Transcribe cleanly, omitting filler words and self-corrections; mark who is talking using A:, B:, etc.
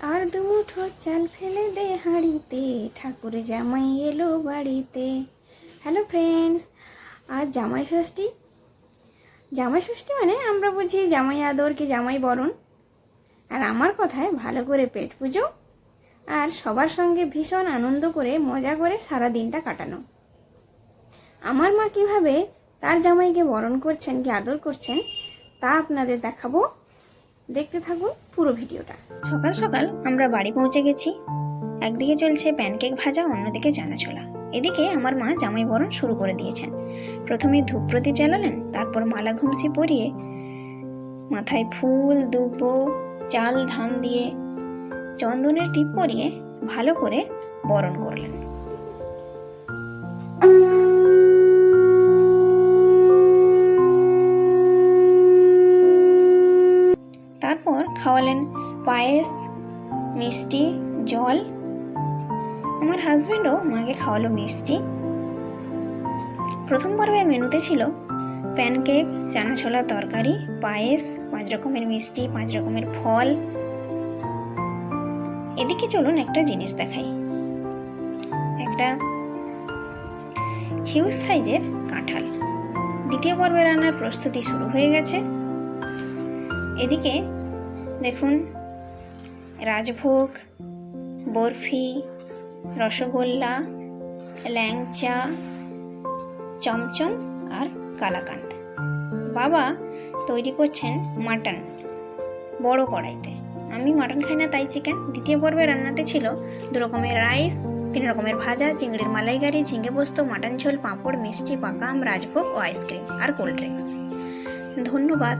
A: আর দুমুঠো চাল ফেলে দে হাঁড়িতে, ঠাকুর জামাই এলো বাড়িতে। হ্যালো ফ্রেন্ডস, আজ জামাই ষষ্ঠী। জামাই ষষ্ঠী মানে আমরা বুঝি জামাই আদর কি জামাই বরণ। আর আমার কথায় ভালো করে পেট পুজো আর সবার সঙ্গে ভীষণ আনন্দ করে মজা করে সারা দিনটা কাটানো। আমার মা কীভাবে তার জামাইকে বরণ করছেন কি আদর করছেন তা আপনাদের দেখাবো, দেখতে থাকুন পুরো ভিডিওটা।
B: সকাল সকাল আমরা বাড়ি পৌঁছে গেছি। একদিকে চলছে প্যানকেক ভাজা, অন্যদিকে চানা ছোলা। এদিকে আমার মা জামাই বরণ শুরু করে দিয়েছেন। প্রথমে ধূপ প্রদীপ জ্বালালেন, তারপর মালা ঘুমসি পরিয়ে মাথায় ফুল দুব্বো চাল ধান দিয়ে চন্দনের টিপ পরিয়ে ভালো করে বরণ করলেন। তারপর খাওয়ালেন পায়েস, মিষ্টি, জল। আমার হাজবেন্ডও মাকে খাওয়ালো মিষ্টি। প্রথম পর্বের মেনুতে ছিল প্যানকেক, চানা ছোলা তরকারি, পায়েস, 5 রকমের মিষ্টি, 5 রকমের ফল। এদিকে চলুন একটা জিনিস দেখাই। একটা হিউজ সাইজের কাঁঠাল। দ্বিতীয় পর্বে রান্নার প্রস্তুতি শুরু হয়ে গেছে। এদিকে দেখুন রাজভোগ, বরফি, রসগোল্লা, ল্যাংচা, চমচম আর কালাকাঁদ। বাবা তৈরি করছেন মাটন বড় কড়াইতে। আমি মাটন খাই না, তাই চিকেন। দ্বিতীয় পর্বে রান্নাতে ছিল 2 রকমের রাইস, 3 রকমের ভাজা, চিংড়ির মালাইকারি, ঝিঙে পোস্ত, মাটন ঝোল, পাঁপড়, মিষ্টি, পাকা আম, রাজভোগ ও আইসক্রিম আর কোল্ড ড্রিঙ্কস। ধন্যবাদ।